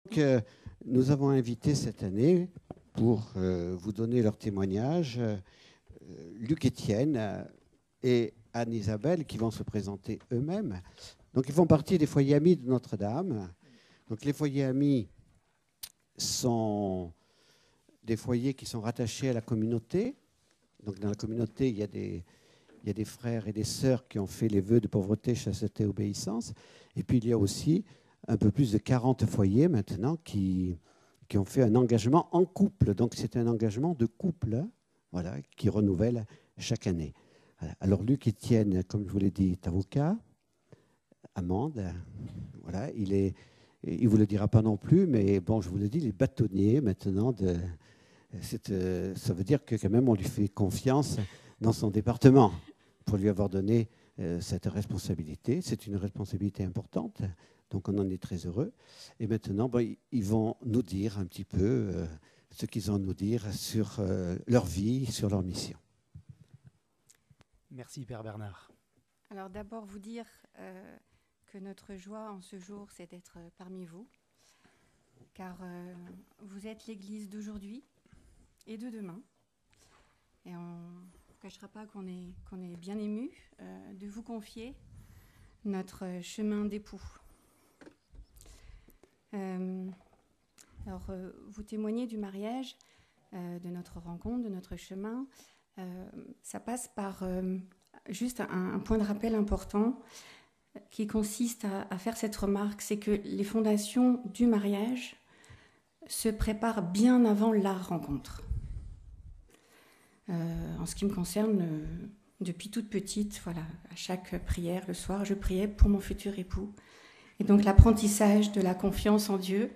Donc, nous avons invité cette année, pour vous donner leur témoignage, Luc Étienne et Anne-Isabelle, qui vont se présenter eux-mêmes. Donc, ils font partie des foyers amis de Notre-Dame. Donc, les foyers amis sont des foyers qui sont rattachés à la communauté. Donc, dans la communauté, il y a des frères et des sœurs qui ont fait les vœux de pauvreté, chasteté, obéissance. Et puis, il y a aussi un peu plus de 40 foyers maintenant qui ont fait un engagement en couple. Donc, c'est un engagement de couple, hein, voilà, qui renouvelle chaque année. Voilà. Alors, Luc Étienne, comme je vous l'ai dit, est avocat. Amande, voilà, il vous le dira pas non plus, mais bon, je vous le dis, il est bâtonnier maintenant. Ça veut dire que quand même, on lui fait confiance dans son département pour lui avoir donné cette responsabilité. C'est une responsabilité importante, donc on en est très heureux. Et maintenant, ils vont nous dire un petit peu ce qu'ils ont à nous dire sur leur vie, sur leur mission. Merci Père Bernard. Alors d'abord vous dire que notre joie en ce jour, c'est d'être parmi vous, car vous êtes l'Église d'aujourd'hui et de demain. Et on ne cachera pas qu'on est bien ému de vous confier notre chemin d'époux. Alors, vous témoignez du mariage, de notre rencontre, de notre chemin. Ça passe par juste un point de rappel important qui consiste à faire cette remarque, c'est que les fondations du mariage se préparent bien avant la rencontre. En ce qui me concerne, depuis toute petite, voilà, à chaque prière le soir, je priais pour mon futur époux. Et donc l'apprentissage de la confiance en Dieu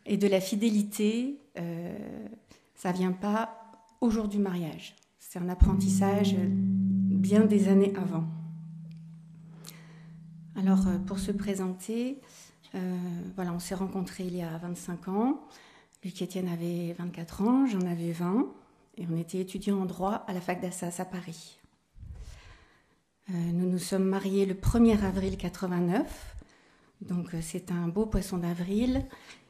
et de la fidélité, ça ne vient pas au jour du mariage. C'est un apprentissage bien des années avant. Alors, pour se présenter, voilà, on s'est rencontrés il y a 25 ans. Luc Étienne avait 24 ans, j'en avais 20. Et on était étudiants en droit à la fac d'Assas à Paris. Nous nous sommes mariés le 1er avril 89. Donc, c'est un beau poisson d'avril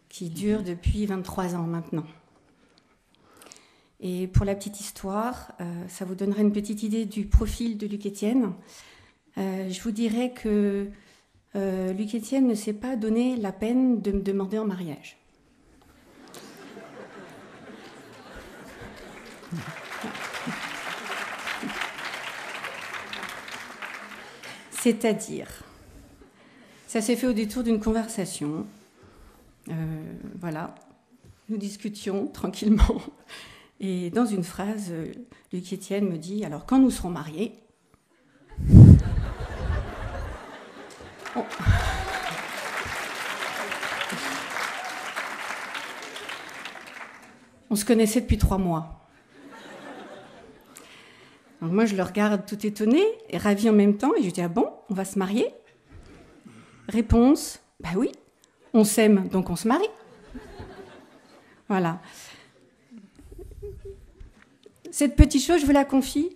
qui dure depuis 23 ans maintenant. Et pour la petite histoire, ça vous donnera une petite idée du profil de Luc Étienne. Je vous dirais que Luc Étienne ne s'est pas donné la peine de me demander en mariage. C'est-à-dire, ça s'est fait au détour d'une conversation. Voilà, nous discutions tranquillement. Et dans une phrase, Luc Étienne me dit « Alors, quand nous serons mariés ?» On se connaissait depuis 3 mois. Donc moi, je le regarde tout étonné et ravi en même temps. Et je dis « Ah bon, on va se marier ?» Réponse « Bah oui, on s'aime, donc on se marie. » Voilà. Cette petite chose, je vous la confie,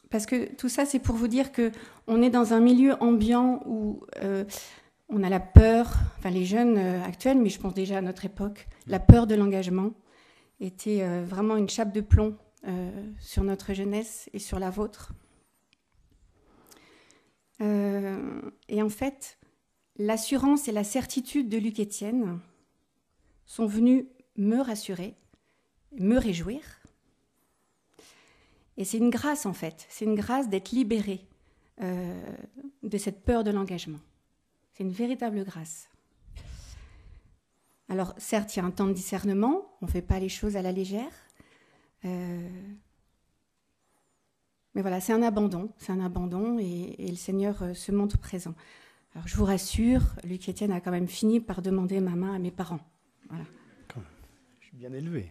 parce que tout ça, c'est pour vous dire qu'on est dans un milieu ambiant où on a la peur, enfin les jeunes actuels, mais je pense déjà à notre époque, la peur de l'engagement était vraiment une chape de plomb sur notre jeunesse et sur la vôtre. Et en fait, l'assurance et la certitude de Luc Étienne sont venues me rassurer, me réjouir. Et c'est une grâce, en fait. C'est une grâce d'être libéré de cette peur de l'engagement. C'est une véritable grâce. Alors, certes, il y a un temps de discernement. On ne fait pas les choses à la légère. Mais voilà, c'est un abandon. C'est un abandon et le Seigneur se montre présent. Alors, je vous rassure, Luc Étienne a quand même fini par demander ma main à mes parents. Voilà. Je suis bien élevé.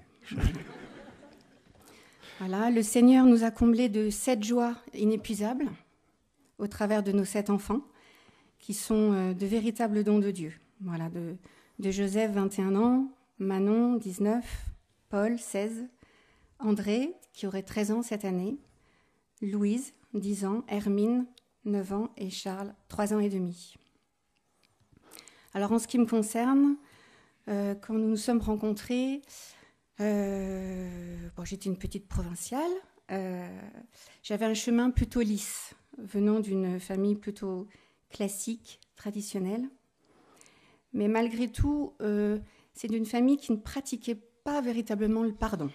Voilà, le Seigneur nous a comblés de 7 joies inépuisables au travers de nos 7 enfants, qui sont de véritables dons de Dieu. Voilà, de Joseph, 21 ans, Manon, 19, Paul, 16, André, qui aurait 13 ans cette année, Louise, 10 ans, Hermine, 9 ans, et Charles, 3 ans et demi. Alors, en ce qui me concerne, quand nous nous sommes rencontrés, j'étais une petite provinciale. J'avais un chemin plutôt lisse, venant d'une famille plutôt classique, traditionnelle. Mais malgré tout, c'est d'une famille qui ne pratiquait pas véritablement le pardon.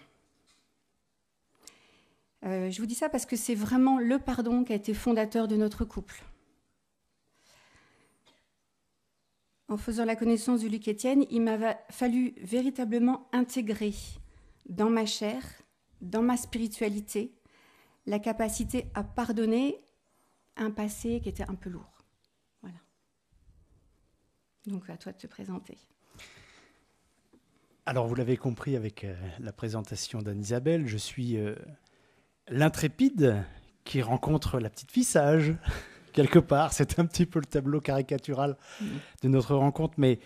Je vous dis ça parce que c'est vraiment le pardon qui a été fondateur de notre couple. En faisant la connaissance de Luc Étienne, il m'a fallu véritablement intégrer dans ma chair, dans ma spiritualité, la capacité à pardonner un passé qui était un peu lourd. Voilà. Donc, à toi de te présenter. Alors, vous l'avez compris avec la présentation d'Anne-Isabelle, je suis l'intrépide qui rencontre la petite fille sage, quelque part. C'est un petit peu le tableau caricatural de notre rencontre. Mais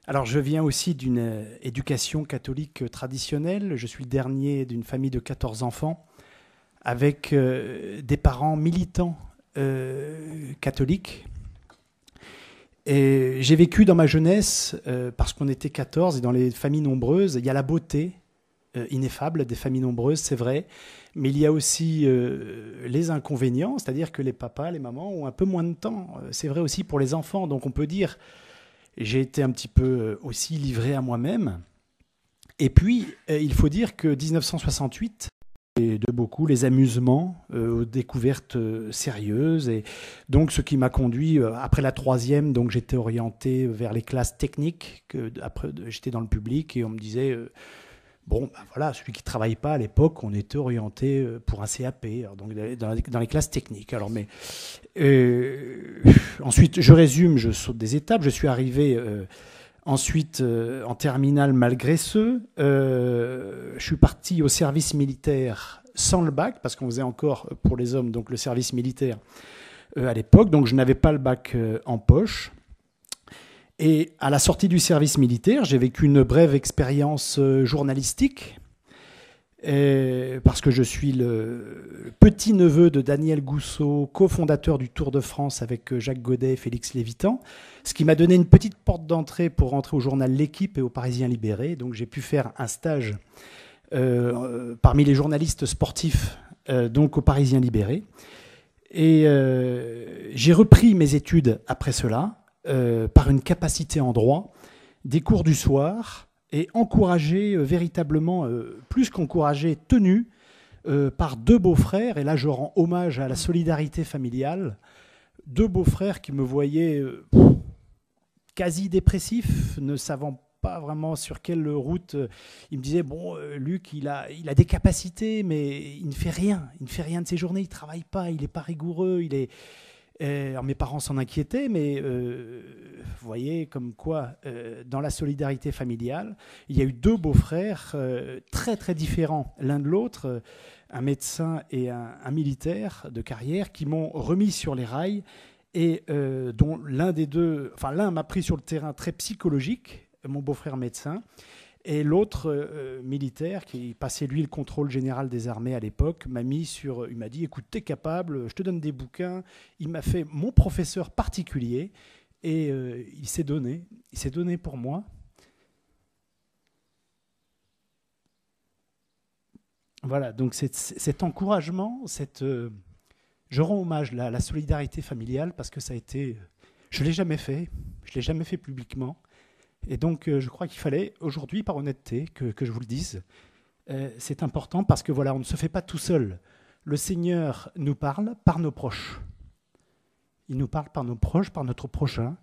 alors, je viens aussi d'une éducation catholique traditionnelle. Je suis le dernier d'une famille de 14 enfants, avec des parents militants catholiques. Et j'ai vécu dans ma jeunesse, parce qu'on était 14 et dans les familles nombreuses, il y a la beauté ineffable des familles nombreuses, c'est vrai, mais il y a aussi les inconvénients, c'est-à-dire que les papas, les mamans ont un peu moins de temps. C'est vrai aussi pour les enfants, donc on peut dire, j'ai été un petit peu aussi livré à moi-même. Et puis, il faut dire que 1968, de beaucoup les amusements aux découvertes sérieuses, et donc ce qui m'a conduit après la troisième, donc j'étais orienté vers les classes techniques, après j'étais dans le public et on me disait voilà, celui qui travaille pas à l'époque, on était orienté pour un CAP, alors donc dans les classes techniques. Alors mais ensuite je résume, je saute des étapes, je suis arrivé ensuite, en terminale, malgré ce, je suis parti au service militaire sans le bac, parce qu'on faisait encore pour les hommes donc le service militaire à l'époque, donc je n'avais pas le bac en poche. Et à la sortie du service militaire, j'ai vécu une brève expérience journalistique, parce que je suis le petit-neveu de Daniel Gousseau, cofondateur du Tour de France avec Jacques Godet et Félix Lévitan, ce qui m'a donné une petite porte d'entrée pour rentrer au journal L'Équipe et au Parisien Libéré. Donc j'ai pu faire un stage parmi les journalistes sportifs donc au Parisien Libéré. Et j'ai repris mes études après cela par une capacité en droit, des cours du soir, et encouragé véritablement, plus qu'encouragé, tenu par deux beaux-frères. Et là, je rends hommage à la solidarité familiale. Deux beaux-frères qui me voyaient quasi dépressif, ne savant pas vraiment sur quelle route. Il me disait, Luc, il a des capacités, mais il ne fait rien. Il ne fait rien de ses journées, il ne travaille pas, il n'est pas rigoureux, il est... Alors mes parents s'en inquiétaient, mais vous voyez comme quoi, dans la solidarité familiale, il y a eu deux beaux-frères très très différents l'un de l'autre, un médecin et un militaire de carrière, qui m'ont remis sur les rails, et dont l'un des deux, enfin l'un m'a pris sur le terrain très psychologique, mon beau-frère médecin, et l'autre militaire, qui passait lui le contrôle général des armées à l'époque, il m'a dit, écoute, t'es capable, je te donne des bouquins. Il m'a fait mon professeur particulier, et il s'est donné pour moi. Voilà, donc cet encouragement, je rends hommage à la solidarité familiale, parce que ça a été, je l'ai jamais fait publiquement. Et donc, je crois qu'il fallait, aujourd'hui, par honnêteté, que je vous le dise. C'est important parce que, voilà, on ne se fait pas tout seul. Le Seigneur nous parle par nos proches. Il nous parle par nos proches, par notre prochain.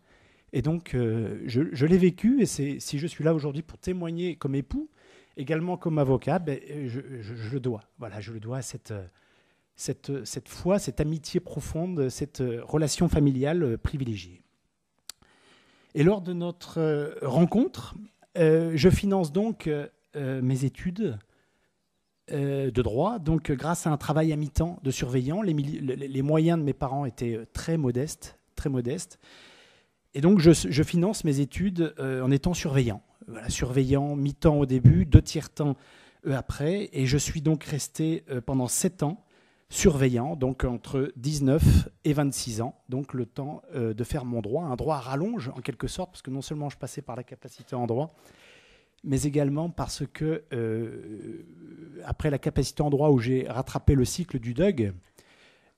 Et donc, je l'ai vécu, et si je suis là aujourd'hui pour témoigner comme époux, également comme avocat, je le dois. Voilà, je le dois à cette foi, cette amitié profonde, cette relation familiale privilégiée. Et lors de notre rencontre, je finance donc mes études de droit, donc grâce à un travail à mi-temps de surveillant. Les moyens de mes parents étaient très modestes. Et donc je finance mes études en étant surveillant. Voilà, surveillant mi-temps au début, 2 tiers temps après. Et je suis donc resté pendant 7 ans surveillant, donc entre 19 et 26 ans, donc le temps de faire mon droit, un droit à rallonge en quelque sorte, parce que non seulement je passais par la capacité en droit, mais également parce que après la capacité en droit où j'ai rattrapé le cycle du DUG,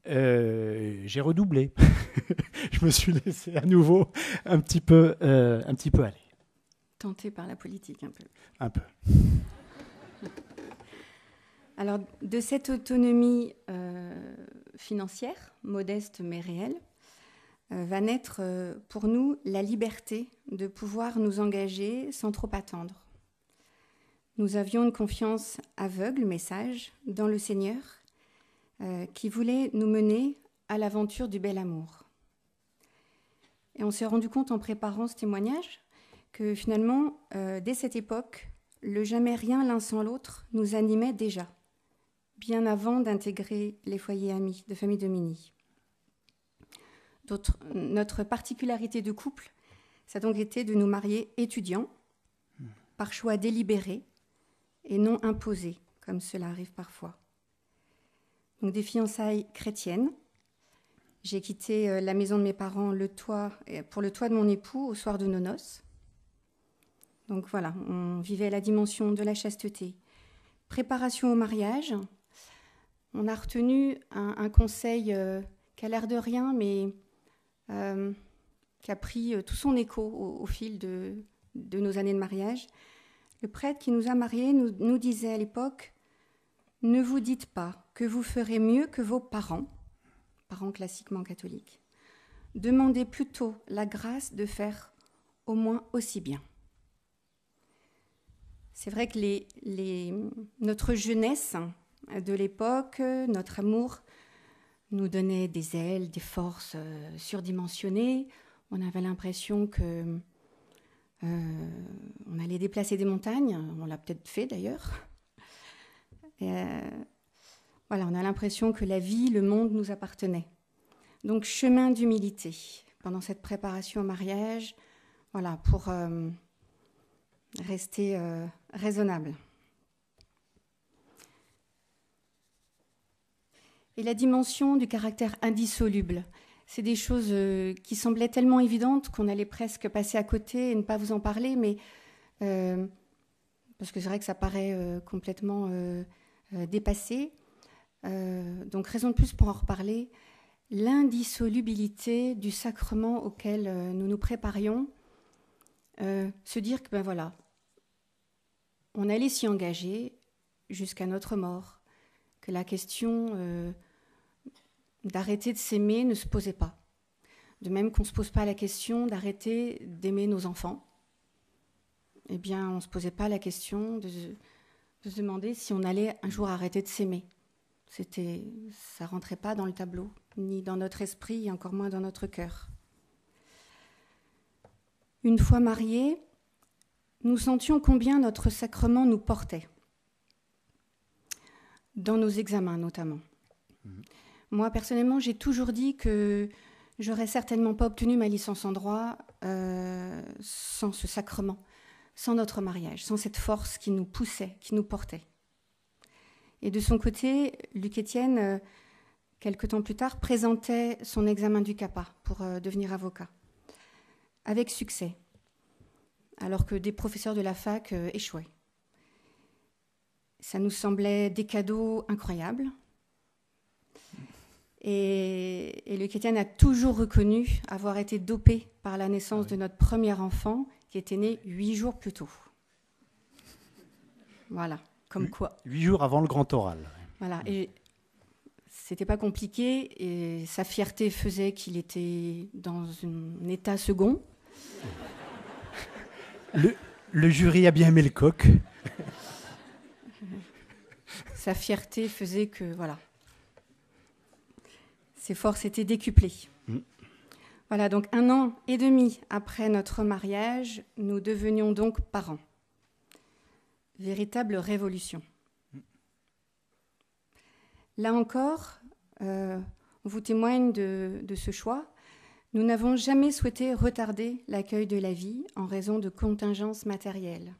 j'ai redoublé. Je me suis laissé à nouveau un petit peu aller. Tenté par la politique un peu. Un peu. Alors, de cette autonomie financière, modeste mais réelle, va naître pour nous la liberté de pouvoir nous engager sans trop attendre. Nous avions une confiance aveugle, mais sage, dans le Seigneur, qui voulait nous mener à l'aventure du bel amour. Et on s'est rendu compte en préparant ce témoignage que finalement, dès cette époque, le jamais rien l'un sans l'autre nous animait déjà, bien avant d'intégrer les foyers amis de famille Domini. Notre particularité de couple, ça a donc été de nous marier étudiants, par choix délibéré et non imposé, comme cela arrive parfois. Donc des fiançailles chrétiennes. J'ai quitté la maison de mes parents pour le toit de mon époux au soir de nos noces. Donc voilà, on vivait la dimension de la chasteté. Préparation au mariage. On a retenu un conseil qui a l'air de rien, mais qui a pris tout son écho au fil de nos années de mariage. Le prêtre qui nous a mariés nous disait à l'époque « Ne vous dites pas que vous ferez mieux que vos parents classiquement catholiques. Demandez plutôt la grâce de faire au moins aussi bien. » C'est vrai que notre jeunesse de l'époque, notre amour nous donnait des ailes, des forces surdimensionnées. On avait l'impression que on allait déplacer des montagnes. On l'a peut-être fait d'ailleurs. Voilà, on a l'impression que la vie, le monde nous appartenait. Donc, chemin d'humilité pendant cette préparation au mariage, voilà, pour rester raisonnable. Et la dimension du caractère indissoluble, c'est des choses qui semblaient tellement évidentes qu'on allait presque passer à côté et ne pas vous en parler, mais parce que c'est vrai que ça paraît complètement dépassé. Donc, raison de plus pour en reparler, l'indissolubilité du sacrement auquel nous nous préparions, se dire que ben voilà, on allait s'y engager jusqu'à notre mort, que la question d'arrêter de s'aimer ne se posait pas. De même qu'on ne se pose pas la question d'arrêter d'aimer nos enfants, eh bien on ne se posait pas la question de se demander si on allait un jour arrêter de s'aimer. Ça ne rentrait pas dans le tableau, ni dans notre esprit, et encore moins dans notre cœur. Une fois mariés, nous sentions combien notre sacrement nous portait, dans nos examens notamment. Moi, personnellement, j'ai toujours dit que j'aurais certainement pas obtenu ma licence en droit sans ce sacrement, sans notre mariage, sans cette force qui nous poussait, qui nous portait. Et de son côté, Luc Étienne, quelque temps plus tard, présentait son examen du CAPA pour devenir avocat, avec succès, alors que des professeurs de la fac échouaient. Ça nous semblait des cadeaux incroyables. Et Luc Étienne a toujours reconnu avoir été dopé par la naissance de notre premier enfant, qui était né 8 jours plus tôt. Voilà, comme quoi. 8 jours avant le grand oral. Voilà, et c'était pas compliqué, et sa fierté faisait qu'il était dans un état second. Le jury a bien aimé le coq. Sa fierté faisait que, voilà, ses forces étaient décuplées. Voilà, donc 1 an et demi après notre mariage, nous devenions donc parents. Véritable révolution. Là encore, on vous témoigne de ce choix. Nous n'avons jamais souhaité retarder l'accueil de la vie en raison de contingences matérielles.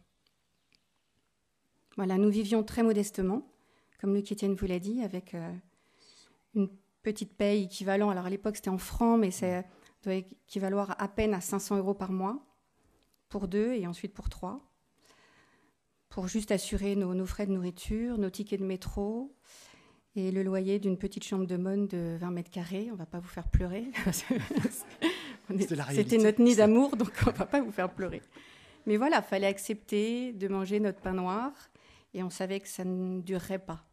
Voilà, nous vivions très modestement, comme Luc Étienne vous l'a dit, avec une petite paye équivalent, alors à l'époque c'était en francs, mais ça doit équivaloir à peine à 500 € par mois, pour 2 et ensuite pour 3, pour juste assurer nos frais de nourriture, nos tickets de métro et le loyer d'une petite chambre de bonne de 20 mètres carrés. On ne va pas vous faire pleurer. C'était notre nid d'amour, donc on ne va pas vous faire pleurer. Mais voilà, il fallait accepter de manger notre pain noir et on savait que ça ne durerait pas.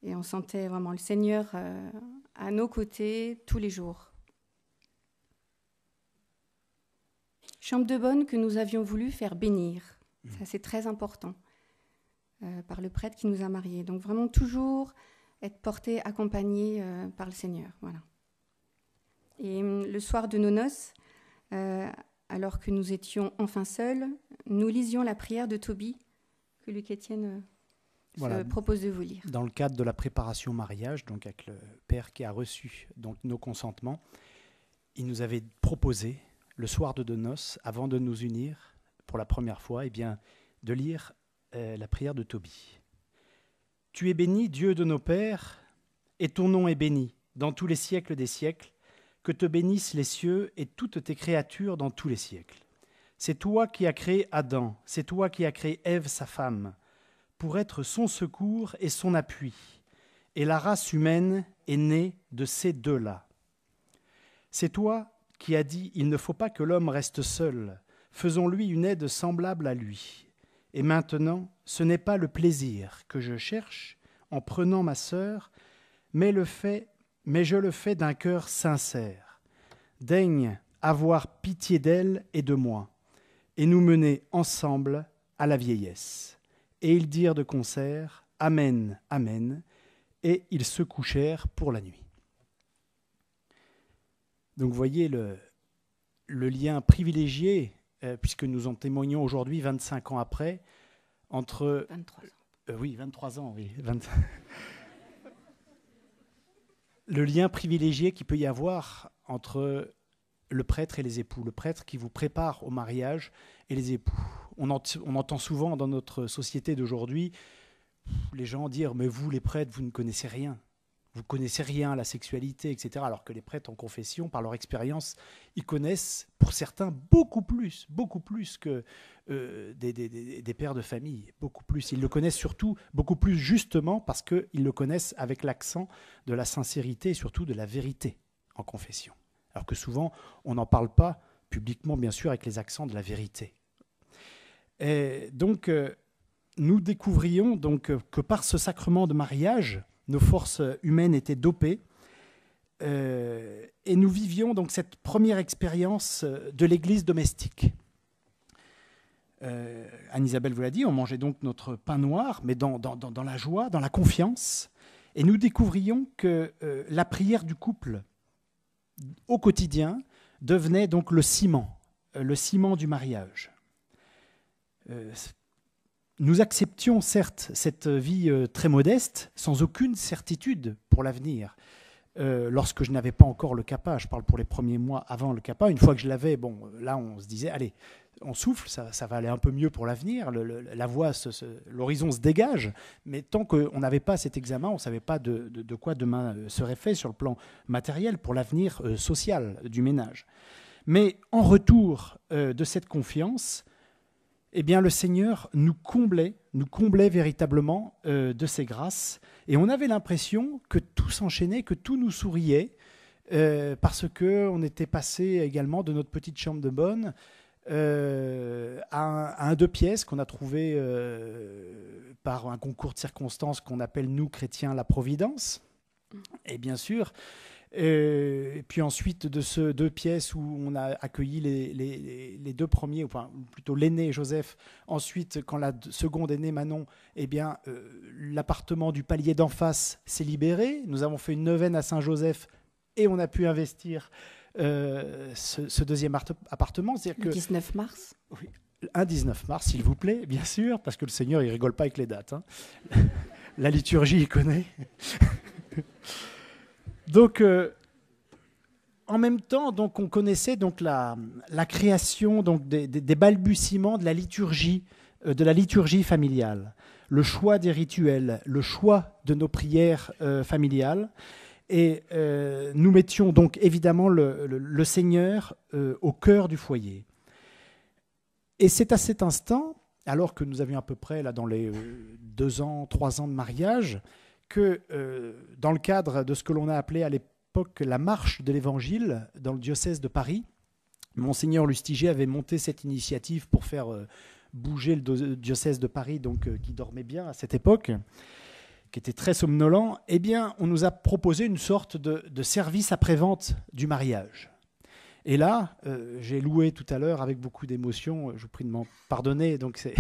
Et on sentait vraiment le Seigneur à nos côtés tous les jours. Chambre de bonne que nous avions voulu faire bénir. Ça, c'est très important, par le prêtre qui nous a mariés. Donc vraiment toujours être porté, accompagné par le Seigneur. Voilà. Et le soir de nos noces, alors que nous étions enfin seuls, nous lisions la prière de Tobie, que Luc Étienne se propose de vous lire. Dans le cadre de la préparation au mariage, donc avec le père qui a reçu donc, nos consentements, il nous avait proposé, le soir de nos noces, avant de nous unir, pour la première fois, eh bien, de lire la prière de Tobie. « Tu es béni, Dieu de nos pères, et ton nom est béni dans tous les siècles des siècles, que te bénissent les cieux et toutes tes créatures dans tous les siècles. C'est toi qui as créé Adam, c'est toi qui as créé Ève, sa femme, pour être son secours et son appui. Et la race humaine est née de ces deux-là. C'est toi qui as dit « Il ne faut pas que l'homme reste seul. Faisons-lui une aide semblable à lui. Et maintenant, ce n'est pas le plaisir que je cherche en prenant ma sœur, mais je le fais d'un cœur sincère. Daigne avoir pitié d'elle et de moi, et nous mener ensemble à la vieillesse. » Et ils dirent de concert « Amen, Amen », et ils se couchèrent pour la nuit. Donc vous voyez le lien privilégié, puisque nous en témoignons aujourd'hui, 25 ans après, entre... 23 ans. 23 ans, oui. Le lien privilégié qu'il peut y avoir entre le prêtre et les époux, le prêtre qui vous prépare au mariage et les époux. On entend souvent dans notre société d'aujourd'hui les gens dire « mais vous, les prêtres, vous ne connaissez rien. Vous ne connaissez rien à la sexualité, etc. » Alors que les prêtres en confession, par leur expérience, ils connaissent, pour certains, beaucoup plus que des pères de famille, beaucoup plus. Ils le connaissent surtout beaucoup plus justement parce qu'ils le connaissent avec l'accent de la sincérité et surtout de la vérité en confession. Alors que souvent, on n'en parle pas publiquement, bien sûr, avec les accents de la vérité. Et donc, nous découvrions donc, que par ce sacrement de mariage, nos forces humaines étaient dopées et nous vivions donc cette première expérience de l'Église domestique. Anne-Isabelle vous l'a dit, on mangeait donc notre pain noir, mais dans la joie, dans la confiance, et nous découvrions que la prière du couple au quotidien devenait donc le ciment du mariage. Nous acceptions certes cette vie très modeste, sans aucune certitude pour l'avenir. Lorsque je n'avais pas encore le CAPA, je parle pour les premiers mois avant le CAPA, une fois que je l'avais, bon, là on se disait, allez, on souffle, ça va aller un peu mieux pour l'avenir, la voie, l'horizon se dégage, mais tant qu'on n'avait pas cet examen, on ne savait pas de quoi demain serait fait sur le plan matériel pour l'avenir social du ménage. Mais en retour de cette confiance, eh bien, le Seigneur nous comblait véritablement de ses grâces. Et on avait l'impression que tout s'enchaînait, que tout nous souriait, parce qu'on était passé également de notre petite chambre de bonne à un 2 pièces qu'on a trouvé par un concours de circonstances qu'on appelle, nous, chrétiens, la Providence. Et bien sûr... Et puis ensuite de ce 2 pièces où on a accueilli les 2 premiers, enfin plutôt l'aîné Joseph, ensuite quand la seconde est née Manon, eh bien l'appartement du palier d'en face s'est libéré, nous avons fait une neuvaine à Saint-Joseph et on a pu investir ce deuxième appartement. Le 19 mars. Oui, un 19 mars s'il vous plaît, bien sûr, parce que le Seigneur il rigole pas avec les dates, hein. La liturgie il connaît. Donc, en même temps, donc, on connaissait donc, la création donc, des balbutiements de la liturgie familiale. le choix des rituels, le choix de nos prières familiales. Et nous mettions donc évidemment le Seigneur au cœur du foyer. Et c'est à cet instant, alors que nous avions à peu près, là, dans les 2 ans, 3 ans de mariage, que dans le cadre de ce que l'on a appelé à l'époque la marche de l'Évangile dans le diocèse de Paris, Monseigneur Lustiger avait monté cette initiative pour faire bouger le diocèse de Paris, donc, qui dormait bien à cette époque, qui était très somnolent. Eh bien, on nous a proposé une sorte de service après-vente du mariage. Et là, j'ai loué tout à l'heure avec beaucoup d'émotion, je vous prie de m'en pardonner, donc c'est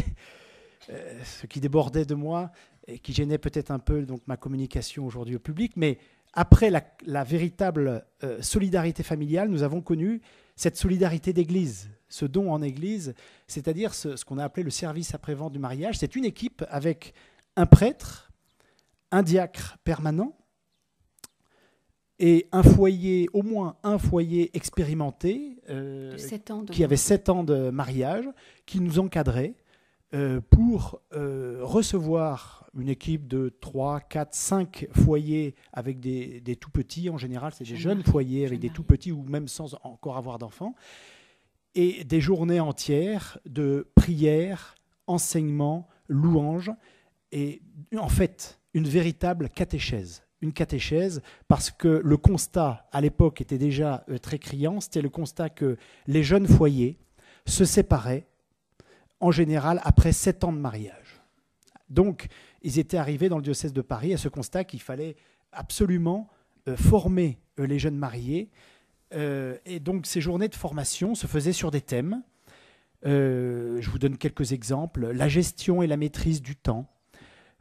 ce qui débordait de moi et qui gênait peut-être un peu donc, ma communication aujourd'hui au public. Mais après la véritable solidarité familiale, nous avons connu cette solidarité d'église, ce don en église, c'est-à-dire ce qu'on a appelé le service après-vente du mariage. C'est une équipe avec un prêtre, un diacre permanent, et un foyer, au moins un foyer expérimenté, qui avait 7 ans de mariage, qui nous encadrait pour recevoir une équipe de 3, 4, 5 foyers avec des tout-petits. En général, c'est des jeunes foyers avec des tout-petits ou même sans encore avoir d'enfants. Et des journées entières de prières, enseignements, louanges. Et en fait, une véritable catéchèse. Une catéchèse, parce que le constat, à l'époque, était déjà très criant. C'était le constat que les jeunes foyers se séparaient, en général, après 7 ans de mariage. Donc, ils étaient arrivés dans le diocèse de Paris à ce constat qu'il fallait absolument former les jeunes mariés. Et donc, ces journées de formation se faisaient sur des thèmes. Je vous donne quelques exemples. La gestion et la maîtrise du temps,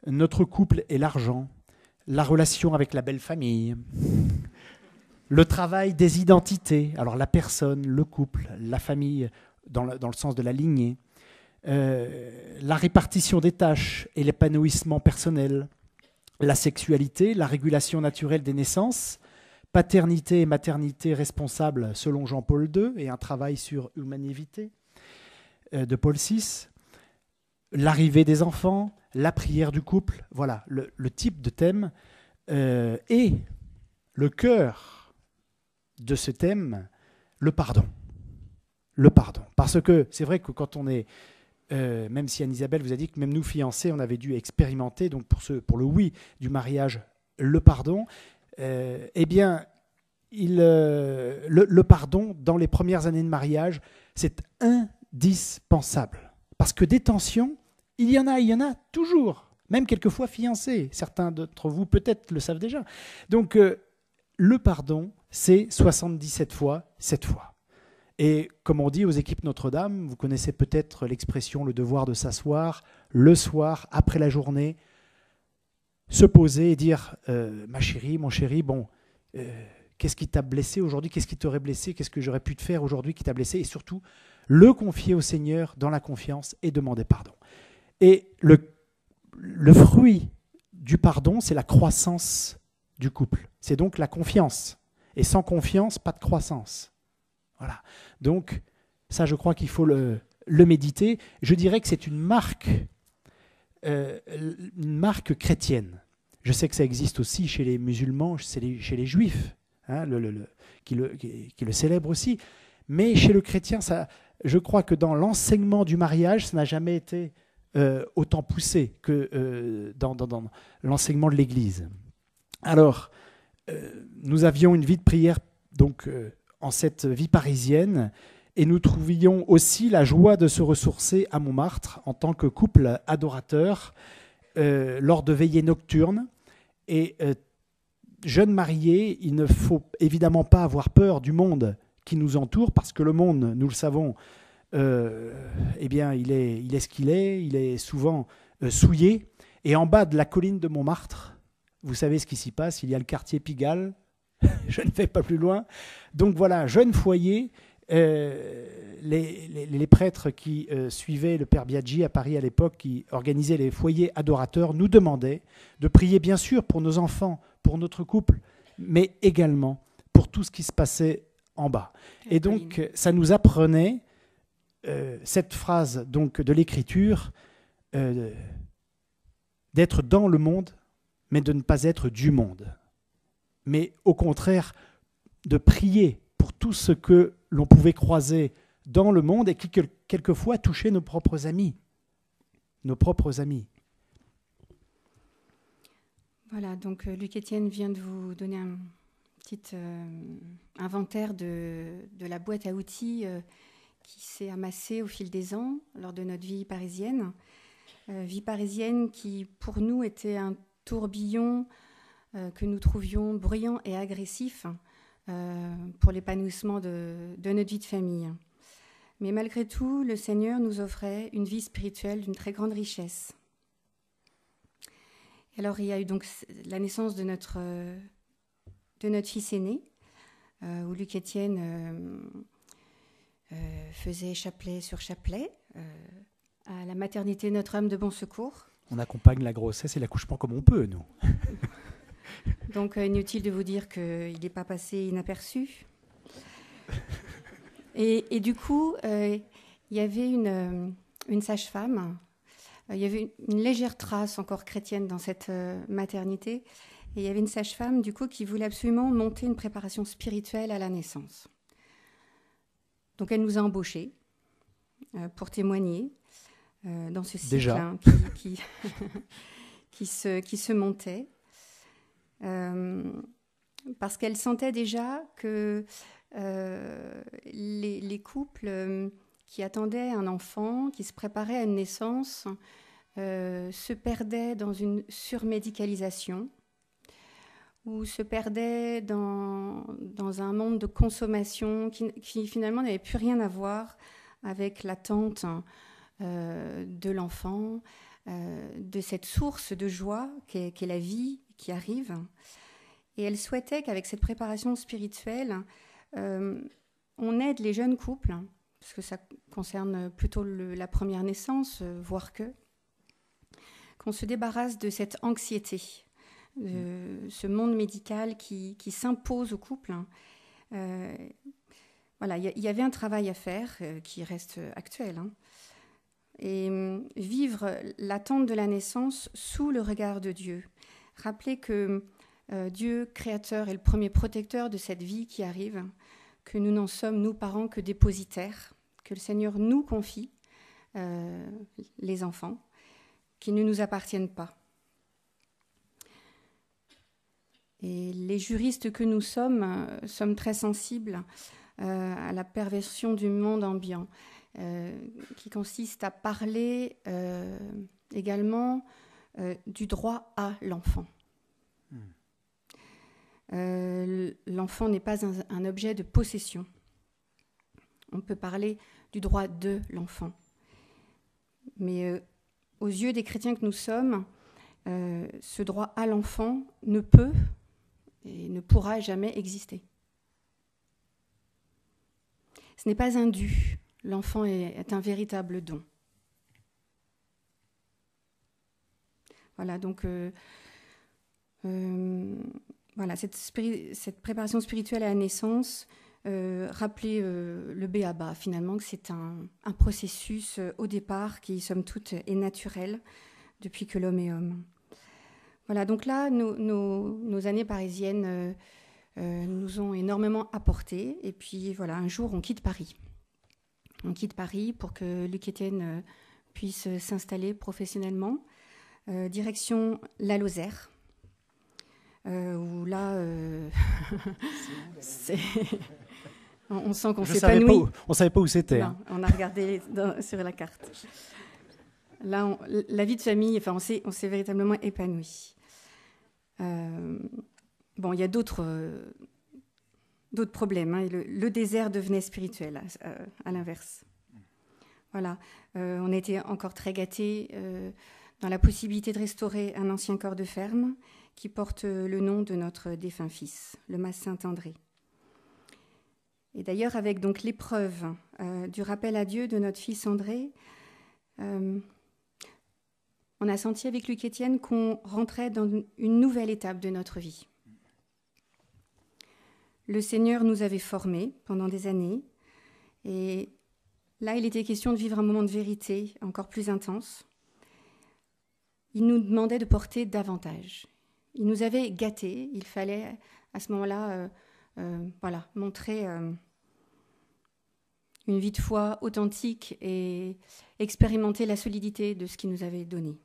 notre couple et l'argent, la relation avec la belle famille, le travail des identités, alors la personne, le couple, la famille dans le sens de la lignée, la répartition des tâches et l'épanouissement personnel, la sexualité, la régulation naturelle des naissances, paternité et maternité responsables selon Jean-Paul II et un travail sur humanité de Paul VI, l'arrivée des enfants, la prière du couple, voilà le type de thème. Et le cœur de ce thème, le pardon. Le pardon. Parce que c'est vrai que quand on est, même si Anne-Isabelle vous a dit que même nous fiancés, on avait dû expérimenter, donc pour le oui du mariage, le pardon, eh bien, le pardon dans les premières années de mariage, c'est indispensable. Parce que des tensions, il y en a toujours, même quelquefois fiancés. Certains d'entre vous peut-être le savent déjà. Donc, le pardon, c'est 77 fois, 7 fois. Et comme on dit aux équipes Notre-Dame, vous connaissez peut-être l'expression le devoir de s'asseoir, le soir, après la journée, se poser et dire ma chérie, mon chéri, bon, qu'est-ce qui t'a blessé aujourd'hui? Qu'est-ce qui t'aurait blessé? Qu'est-ce que j'aurais pu te faire aujourd'hui qui t'a blessé? Et surtout, le confier au Seigneur dans la confiance et demander pardon. Et le fruit du pardon, c'est la croissance du couple. C'est donc la confiance. Et sans confiance, pas de croissance. Voilà. Donc, ça, je crois qu'il faut le méditer. Je dirais que c'est une marque chrétienne. Je sais que ça existe aussi chez les musulmans, chez les juifs, hein, qui le célèbrent aussi. Mais chez le chrétien, ça, je crois que dans l'enseignement du mariage, ça n'a jamais été autant poussé que dans l'enseignement de l'Église. Alors, nous avions une vie de prière donc, en cette vie parisienne, et nous trouvions aussi la joie de se ressourcer à Montmartre en tant que couple adorateur lors de veillées nocturnes. Et jeunes mariés, il ne faut évidemment pas avoir peur du monde qui nous entoure, parce que le monde, nous le savons, eh bien, il est ce qu'il est souvent souillé. Et en bas de la colline de Montmartre, vous savez ce qui s'y passe, il y a le quartier Pigalle, je ne vais pas plus loin. Donc voilà, jeune foyer, les prêtres qui suivaient le père Biaggi à Paris à l'époque, qui organisaient les foyers adorateurs, nous demandaient de prier bien sûr pour nos enfants, pour notre couple, mais également pour tout ce qui se passait en bas. Et donc, ça nous apprenait cette phrase donc, de l'Écriture, d'être dans le monde, mais de ne pas être du monde. Mais au contraire, de prier pour tout ce que l'on pouvait croiser dans le monde et qui quelquefois touchait nos propres amis. Nos propres amis. Voilà, donc Luc Etienne vient de vous donner un petit inventaire de la boîte à outils qui s'est amassée au fil des ans lors de notre vie parisienne. Vie parisienne qui, pour nous, était un tourbillon que nous trouvions bruyant et agressif pour l'épanouissement de notre vie de famille. Mais malgré tout, le Seigneur nous offrait une vie spirituelle d'une très grande richesse. Alors, il y a eu donc la naissance de notre fils aîné, où Luc Etienne faisait chapelet sur chapelet à la maternité Notre-Dame de Bon Secours. On accompagne la grossesse et l'accouchement comme on peut, nous. Donc, inutile de vous dire qu'il n'est pas passé inaperçu. Et du coup, il y avait une sage-femme. Il y avait une légère trace encore chrétienne dans cette maternité. Et il y avait une sage-femme, du coup, qui voulait absolument monter une préparation spirituelle à la naissance. Donc, elle nous a embauchés pour témoigner dans ce cycle hein, qui se montait. Parce qu'elle sentait déjà que les couples qui attendaient un enfant, qui se préparaient à une naissance, se perdaient dans une surmédicalisation ou se perdaient dans un monde de consommation qui finalement n'avait plus rien à voir avec l'attente de l'enfant, de cette source de joie qu'est la vie qui arrive. Et elle souhaitait qu'avec cette préparation spirituelle, on aide les jeunes couples, parce que ça concerne plutôt la première naissance, voire qu'on se débarrasse de cette anxiété, de ce monde médical qui s'impose aux couples. Voilà, il y avait un travail à faire qui reste actuel. Hein. Et vivre l'attente de la naissance sous le regard de Dieu. Rappeler que Dieu, créateur, est le premier protecteur de cette vie qui arrive, que nous n'en sommes, nous parents, que dépositaires, que le Seigneur nous confie les enfants, qui ne nous appartiennent pas. Et les juristes que nous sommes très sensibles à la perversion du monde ambiant, qui consiste à parler également du droit à l'enfant. L'enfant n'est pas un objet de possession. On peut parler du droit de l'enfant. Mais aux yeux des chrétiens que nous sommes, ce droit à l'enfant ne peut et ne pourra jamais exister. Ce n'est pas un dû. L'enfant est un véritable don. Voilà, donc voilà, cette préparation spirituelle à la naissance, rappelez le b.a.-ba, finalement, que c'est un processus au départ qui, somme toute, est naturel depuis que l'homme est homme. Voilà, donc là, nos années parisiennes nous ont énormément apporté. Et puis, voilà, un jour, on quitte Paris. On quitte Paris pour que Luc Etienne puisse s'installer professionnellement. Direction la Lozère, où là, on sent qu'on s'épanouit. On ne savait pas où c'était. Non, on a regardé sur la carte. Là, la vie de famille, enfin, on s'est véritablement épanoui. Bon, il y a d'autres problèmes. Hein. Le désert devenait spirituel, à l'inverse. Voilà. On était encore très gâtés dans la possibilité de restaurer un ancien corps de ferme qui porte le nom de notre défunt fils, le mas Saint-André. Et d'ailleurs, avec donc l'épreuve du rappel à Dieu de notre fils André, on a senti avec Luc Etienne qu'on rentrait dans une nouvelle étape de notre vie. Le Seigneur nous avait formés pendant des années, et là, il était question de vivre un moment de vérité encore plus intense. il nous demandait de porter davantage. Il nous avait gâtés. Il fallait à ce moment-là montrer une vie de foi authentique et expérimenter la solidité de ce qu'il nous avait donné.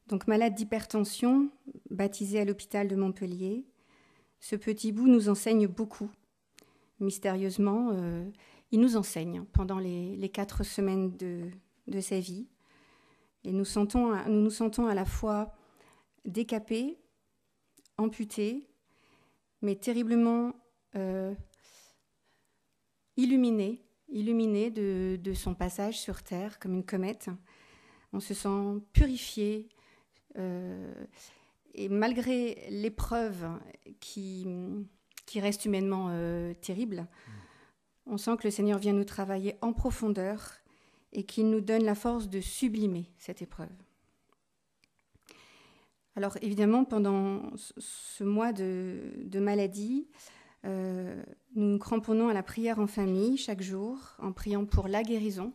Donc malade d'hypertension, baptisé à l'hôpital de Montpellier, ce petit bout nous enseigne beaucoup. Mystérieusement, il nous enseigne pendant les 4 semaines de sa vie. Et nous nous sentons à la fois décapés, amputés, mais terriblement illuminés de son passage sur Terre comme une comète. On se sent purifié. Et malgré l'épreuve qui reste humainement terrible, on sent que le Seigneur vient nous travailler en profondeur et qu'il nous donne la force de sublimer cette épreuve. Alors évidemment, pendant ce mois de maladie, nous nous cramponnons à la prière en famille chaque jour, en priant pour la guérison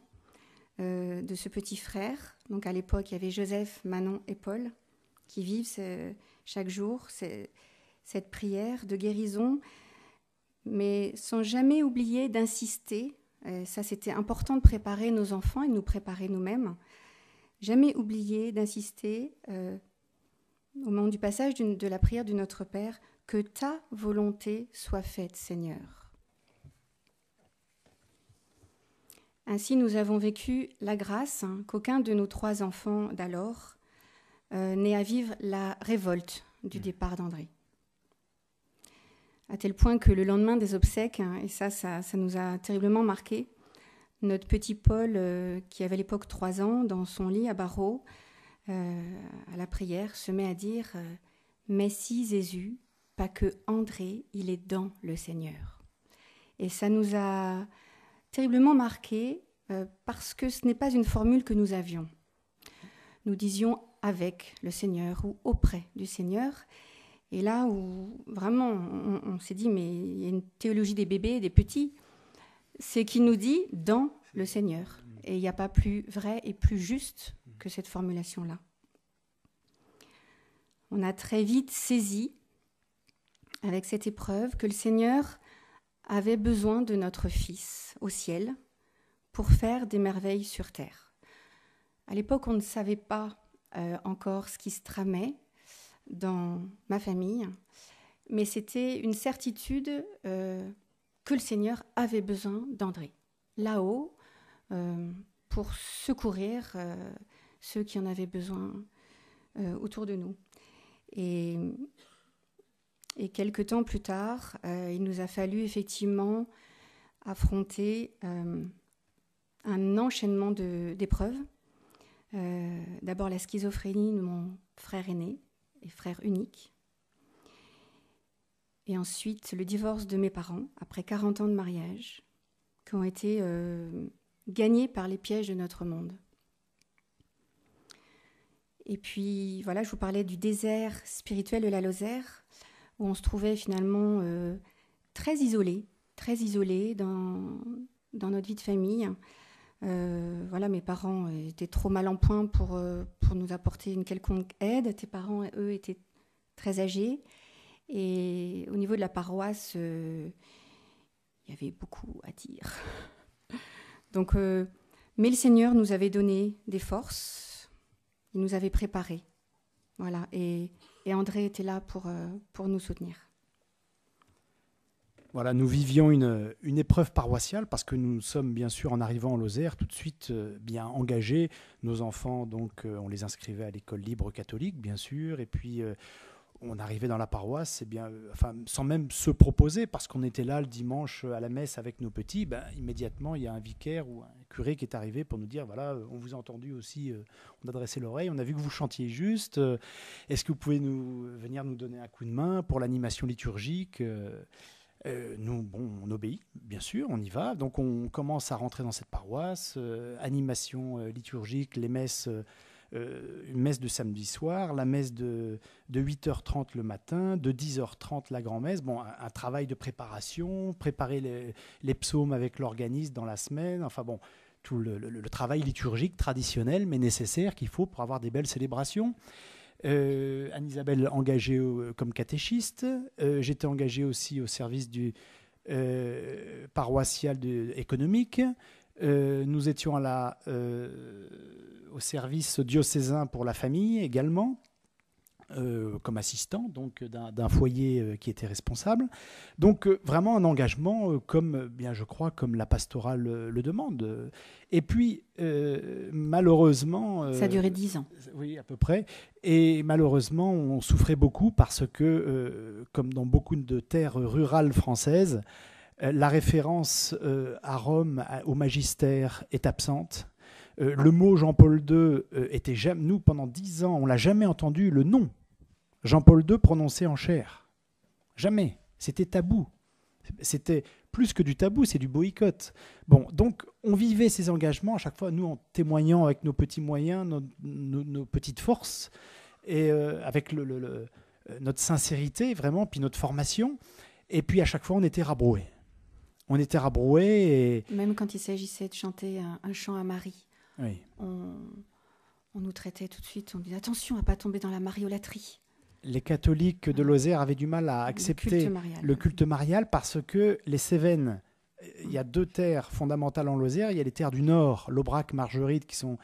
de ce petit frère. Donc à l'époque, il y avait Joseph, Manon et Paul qui vivent chaque jour cette prière de guérison, mais sans jamais oublier d'insister. Ça, c'était important de préparer nos enfants et de nous préparer nous-mêmes. Jamais oublier d'insister au moment du passage de la prière du Notre Père, que ta volonté soit faite, Seigneur. Ainsi, nous avons vécu la grâce qu'aucun de nos 3 enfants d'alors n'ait à vivre la révolte du départ d'André. À tel point que le lendemain des obsèques, et ça nous a terriblement marqué, notre petit Paul, qui avait à l'époque 3 ans, dans son lit à barreaux, à la prière, se met à dire « Mais si Jésus, pas que André, il est dans le Seigneur ». Et ça nous a terriblement marqué parce que ce n'est pas une formule que nous avions. Nous disions « avec le Seigneur » ou « auprès du Seigneur ». Et là où vraiment on s'est dit, mais il y a une théologie des bébés et des petits, c'est qu'il nous dit « dans le Seigneur ». Et il n'y a pas plus vrai et plus juste que cette formulation-là. On a très vite saisi, avec cette épreuve, que le Seigneur avait besoin de notre Fils au ciel pour faire des merveilles sur terre. À l'époque, on ne savait pas encore ce qui se tramait dans ma famille, mais c'était une certitude que le Seigneur avait besoin d'André, là-haut, pour secourir ceux qui en avaient besoin autour de nous. Et quelques temps plus tard, il nous a fallu effectivement affronter un enchaînement d'épreuves. D'abord la schizophrénie de mon frère aîné et frère unique. Et ensuite le divorce de mes parents, après 40 ans de mariage, qui ont été gagnés par les pièges de notre monde. Et puis, voilà, je vous parlais du désert spirituel de la Lozère, où on se trouvait finalement très isolés dans notre vie de famille. Voilà, mes parents étaient trop mal en point pour nous apporter une quelconque aide. Tes parents, eux, étaient très âgés. Et au niveau de la paroisse, il y avait beaucoup à dire. Donc, mais le Seigneur nous avait donné des forces. Il nous avait préparés. Voilà, et André était là pour nous soutenir. Voilà, nous vivions une épreuve paroissiale parce que nous sommes bien sûr en arrivant en Lozère tout de suite bien engagés. Nos enfants, donc, on les inscrivait à l'école libre catholique, bien sûr, et puis on arrivait dans la paroisse, sans même se proposer, parce qu'on était là le dimanche à la messe avec nos petits, immédiatement il y a un vicaire ou un curé qui est arrivé pour nous dire, voilà, on vous a entendu aussi, on a dressé l'oreille, on a vu que vous chantiez juste, est-ce que vous pouvez venir nous donner un coup de main pour l'animation liturgique ? Nous, on obéit, bien sûr, on y va. Donc on commence à rentrer dans cette paroisse, animation liturgique, les messes, une messe de samedi soir, la messe de 8h30 le matin, de 10h30 la grand-messe. Bon, un travail de préparation, préparer les psaumes avec l'organiste dans la semaine. Enfin bon, le travail liturgique traditionnel, mais nécessaire, qu'il faut pour avoir des belles célébrations. Anne-Isabelle engagée comme catéchiste. J'étais engagé aussi au service du paroissial économique. Nous étions au service diocésain pour la famille également, comme assistant donc d'un foyer qui était responsable. Donc vraiment un engagement comme bien je crois comme la pastorale le demande. Et puis malheureusement ça a duré 10 ans. Oui, à peu près. Et malheureusement on souffrait beaucoup parce que comme dans beaucoup de terres rurales françaises, la référence à Rome au magistère est absente. Le mot Jean-Paul II était jamais, nous pendant 10 ans on l'a jamais entendu le nom Jean-Paul II prononcé en chair. Jamais. C'était tabou. C'était plus que du tabou, c'est du boycott. Bon, donc on vivait ces engagements à chaque fois, nous en témoignant avec nos petits moyens, nos petites forces, et avec notre sincérité vraiment, puis notre formation. Et puis à chaque fois on était rabroués. On était rabroués. Et... Même quand il s'agissait de chanter un chant à Marie, oui. On nous traitait tout de suite, on disait attention à ne pas tomber dans la mariolâtrie. Les catholiques de Lozère avaient du mal à accepter le culte marial parce que les Cévennes, il y a 2 terres fondamentales en Lozère. Il y a les terres du Nord, l'Aubrac, Margeride, qui sont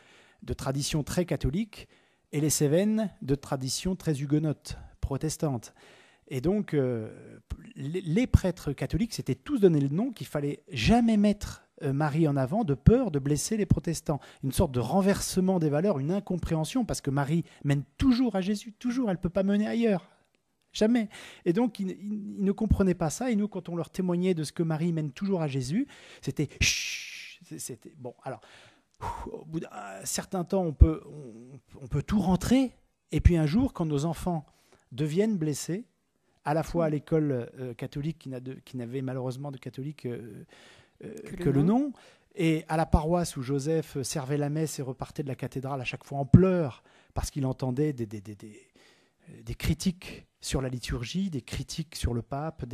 de tradition très catholique, et les Cévennes de tradition très huguenote, protestante. Et donc, les prêtres catholiques s'étaient tous donné le nom qu'il fallait jamais mettre Marie en avant, de peur de blesser les protestants. Une sorte de renversement des valeurs, une incompréhension, parce que Marie mène toujours à Jésus, toujours, elle ne peut pas mener ailleurs. Jamais. Et donc, ils ne comprenaient pas ça, et nous, quand on leur témoignait de ce que Marie mène toujours à Jésus, c'était... C'était bon, alors, au bout d'un certain temps, on peut tout rentrer, et puis un jour, quand nos enfants deviennent blessés, à la fois à l'école catholique, qui n'avait malheureusement de catholique... que le nom, et à la paroisse où Joseph servait la messe et repartait de la cathédrale à chaque fois en pleurs parce qu'il entendait des critiques sur la liturgie, des critiques sur le pape,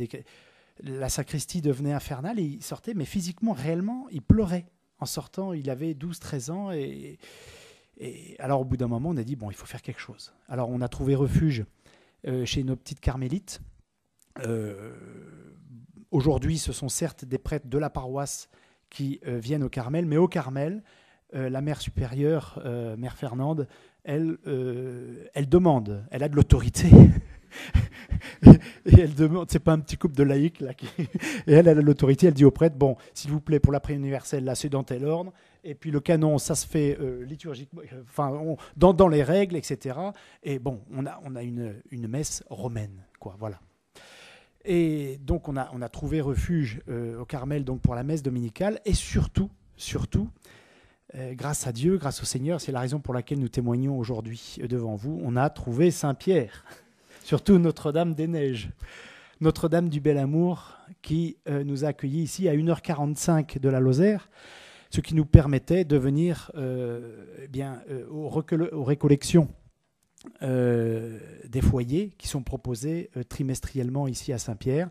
la sacristie devenait infernale et il sortait, mais physiquement, réellement, il pleurait. En sortant, il avait 12-13 ans et alors au bout d'un moment, on a dit, bon, il faut faire quelque chose. Alors on a trouvé refuge chez nos petites carmélites. Aujourd'hui, ce sont certes des prêtres de la paroisse qui viennent au Carmel, mais au Carmel, la mère supérieure, mère Fernande, elle demande, elle a de l'autorité. Et elle demande, c'est pas un petit couple de laïcs là, et elle a l'autorité, elle dit au prêtre, bon, s'il vous plaît, pour la prière universelle, là, c'est dans tel ordre, et puis le canon, ça se fait liturgiquement, enfin, dans les règles, etc. Et bon, on a une messe romaine, quoi, voilà. Et donc on a trouvé refuge au Carmel donc pour la messe dominicale et surtout, grâce à Dieu, grâce au Seigneur, c'est la raison pour laquelle nous témoignons aujourd'hui devant vous, on a trouvé Saint-Pierre, surtout Notre-Dame-des-Neiges, Notre-Dame du Bel Amour qui nous a accueillis ici à 1h45 de la Lozère, ce qui nous permettait de venir aux récollections des foyers qui sont proposés trimestriellement ici à Saint-Pierre.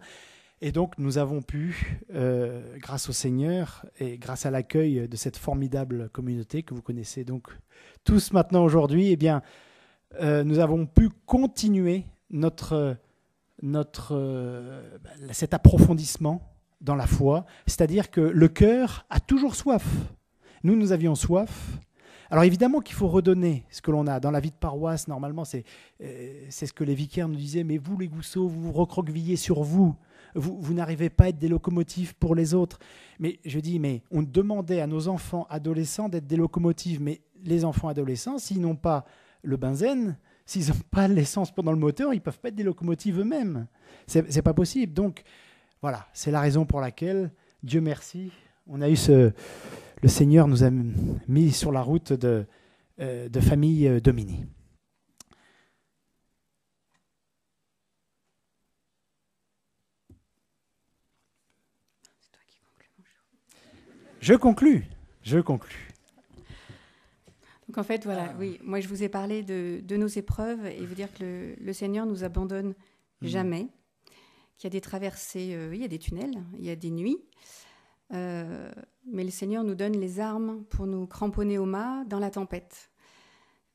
Et donc nous avons pu, grâce au Seigneur et grâce à l'accueil de cette formidable communauté que vous connaissez donc tous maintenant aujourd'hui, eh bien, nous avons pu continuer cet approfondissement dans la foi, c'est-à-dire que le cœur a toujours soif. Nous avions soif. Alors évidemment qu'il faut redonner ce que l'on a. Dans la vie de paroisse, normalement, c'est ce que les vicaires nous disaient, mais vous les Gousseaux, vous vous recroquevillez sur vous. Vous n'arrivez pas à être des locomotives pour les autres. Mais je dis, mais on demandait à nos enfants adolescents d'être des locomotives. Mais les enfants adolescents, s'ils n'ont pas le benzène, s'ils n'ont pas l'essence pendant le moteur, ils ne peuvent pas être des locomotives eux-mêmes. C'est pas possible. Donc voilà, c'est la raison pour laquelle, Dieu merci, on a eu le Seigneur nous a mis sur la route de famille Domini. C'est toi qui conclus, bonjour. Je conclus. Donc en fait, voilà, oui, moi je vous ai parlé de nos épreuves et vous dire que le Seigneur nous abandonne jamais, qu'il y a des traversées, il y a des tunnels, il y a des nuits. mais le Seigneur nous donne les armes pour nous cramponner au mât dans la tempête.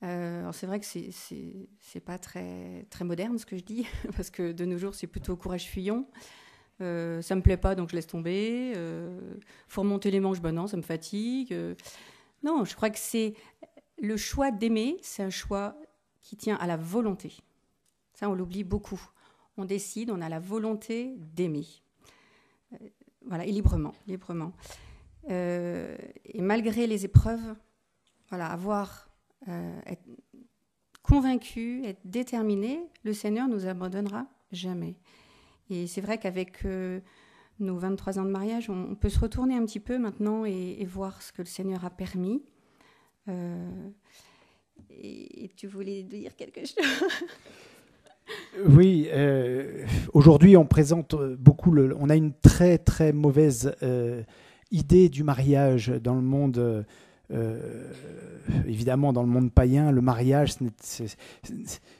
Alors c'est vrai que c'est pas très, très moderne ce que je dis, parce que de nos jours c'est plutôt courage fuyons. Ça me plaît pas donc je laisse tomber. Faut remonter les manches, ben non, ça me fatigue. Non, je crois que c'est le choix d'aimer, c'est un choix qui tient à la volonté. Ça, on l'oublie beaucoup. On décide, on a la volonté d'aimer. Voilà, et librement. Et malgré les épreuves, voilà, être convaincu, être déterminé, le Seigneur nous abandonnera jamais. Et c'est vrai qu'avec nos 23 ans de mariage, on peut se retourner un petit peu maintenant et voir ce que le Seigneur a permis. Et tu voulais dire quelque chose? Oui, aujourd'hui on présente beaucoup, on a une très très mauvaise idée du mariage dans le monde, évidemment dans le monde païen. Le mariage,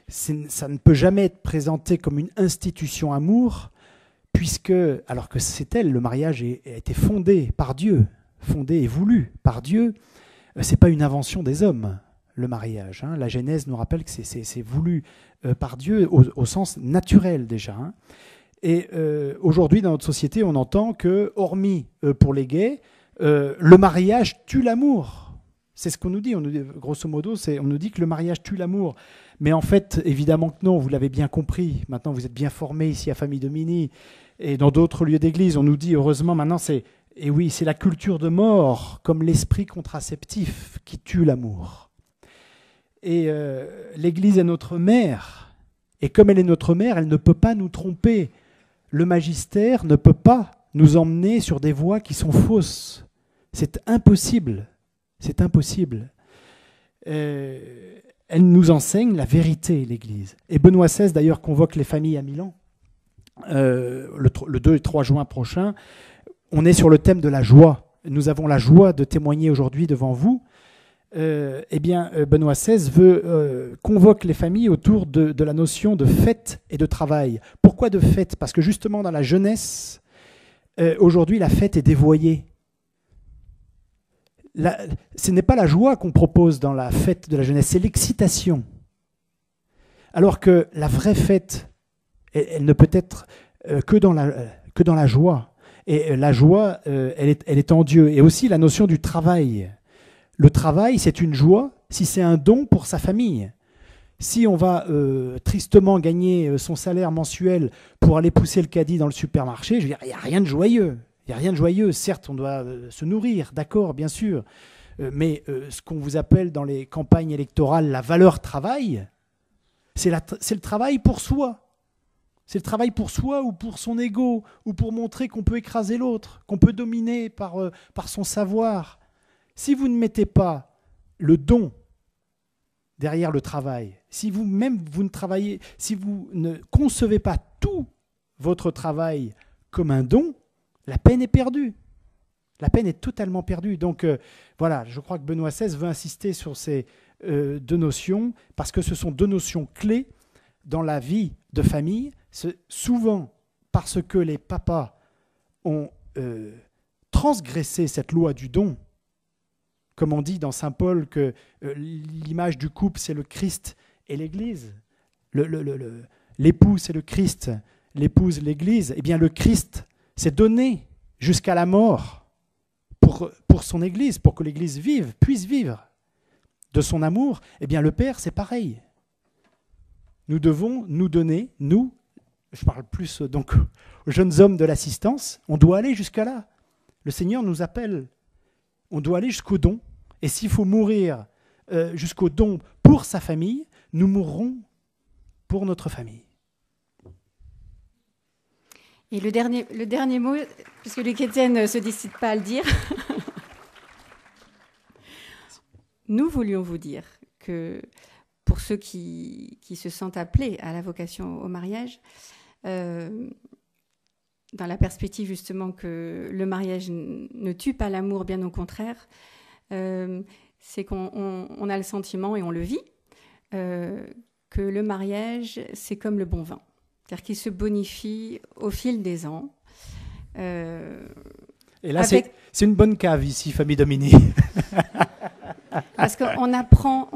ça ne peut jamais être présenté comme une institution amour, puisque, alors que c'est elle, le mariage a été fondé par Dieu, fondé et voulu par Dieu. C'est pas une invention des hommes, le mariage. Hein. La Genèse nous rappelle que c'est voulu par Dieu au sens naturel déjà. Hein. Et aujourd'hui, dans notre société, on entend que, hormis pour les gays, le mariage tue l'amour. C'est ce qu'on nous dit. Grosso modo, on nous dit que le mariage tue l'amour. Mais en fait, évidemment que non, vous l'avez bien compris. Maintenant, vous êtes bien formés ici à Famille Domini et dans d'autres lieux d'église. On nous dit, heureusement, maintenant, et oui, c'est la culture de mort, comme l'esprit contraceptif, qui tue l'amour. Et l'Église est notre mère. Et comme elle est notre mère, elle ne peut pas nous tromper. Le magistère ne peut pas nous emmener sur des voies qui sont fausses. C'est impossible. C'est impossible. Elle nous enseigne la vérité, l'Église. Et Benoît XVI, d'ailleurs, convoque les familles à Milan, le 2 et 3 juin prochain. On est sur le thème de la joie. Nous avons la joie de témoigner aujourd'hui devant vous. Benoît XVI convoque les familles autour de la notion de fête et de travail. Pourquoi de fête? Parce que justement dans la jeunesse, aujourd'hui la fête est dévoyée. Ce n'est pas la joie qu'on propose dans la fête de la jeunesse, c'est l'excitation. Alors que la vraie fête, elle ne peut être que dans la joie. Et la joie, elle est en Dieu. Et aussi la notion du travail. Le travail, c'est une joie si c'est un don pour sa famille. Si on va tristement gagner son salaire mensuel pour aller pousser le caddie dans le supermarché, je veux dire, il n'y a rien de joyeux. Il n'y a rien de joyeux. Certes, on doit se nourrir, d'accord, bien sûr. Mais ce qu'on vous appelle dans les campagnes électorales la valeur travail, c'est le travail pour soi. C'est le travail pour soi ou pour son ego, ou pour montrer qu'on peut écraser l'autre, qu'on peut dominer par son savoir. Si vous ne mettez pas le don derrière le travail, si vous ne concevez pas tout votre travail comme un don, la peine est perdue. La peine est totalement perdue. Donc voilà, je crois que Benoît XVI veut insister sur ces deux notions, parce que ce sont deux notions clés dans la vie de famille. Souvent parce que les papas ont transgressé cette loi du don. Comme on dit dans saint Paul que l'image du couple, c'est le Christ et l'Église. L'époux, c'est le Christ, l'épouse, l'Église. Eh bien, le Christ s'est donné jusqu'à la mort pour son Église, pour que l'Église puisse vivre de son amour. Eh bien, le Père, c'est pareil. Nous devons nous donner, je parle plus donc aux jeunes hommes de l'assistance, on doit aller jusqu'à là. Le Seigneur nous appelle. On doit aller jusqu'au don. Et s'il faut mourir jusqu'au don pour sa famille, nous mourrons pour notre famille. Et le dernier mot, puisque Luc Étienne ne se décide pas à le dire, nous voulions vous dire que pour ceux qui se sentent appelés à la vocation au mariage, dans la perspective justement que le mariage ne tue pas l'amour, bien au contraire, c'est qu'on a le sentiment, et on le vit, que le mariage, c'est comme le bon vin. C'est-à-dire qu'il se bonifie au fil des ans. Et là, c'est une bonne cave ici, famille Domini. Parce qu'on apprend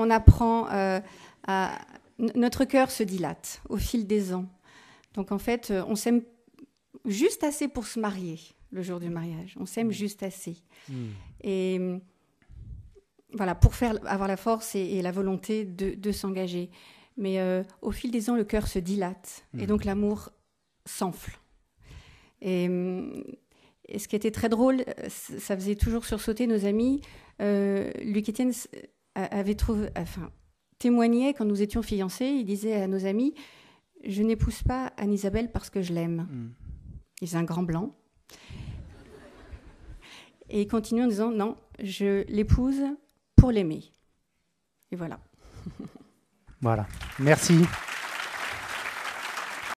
notre cœur se dilate au fil des ans. Donc en fait, on s'aime juste assez pour se marier le jour du mariage. On s'aime juste assez. Et voilà, pour avoir la force et la volonté de s'engager. Mais au fil des ans, le cœur se dilate. Et donc l'amour s'enfle. Et ce qui était très drôle, ça faisait toujours sursauter nos amis. Luc Etienne avait témoignait quand nous étions fiancés. Il disait à nos amis, je n'épouse pas Anne-Isabelle parce que je l'aime. Il faisait un grand blanc. Et il continue en disant, non, je l'épouse pour l'aimer. Et voilà. Voilà. Merci.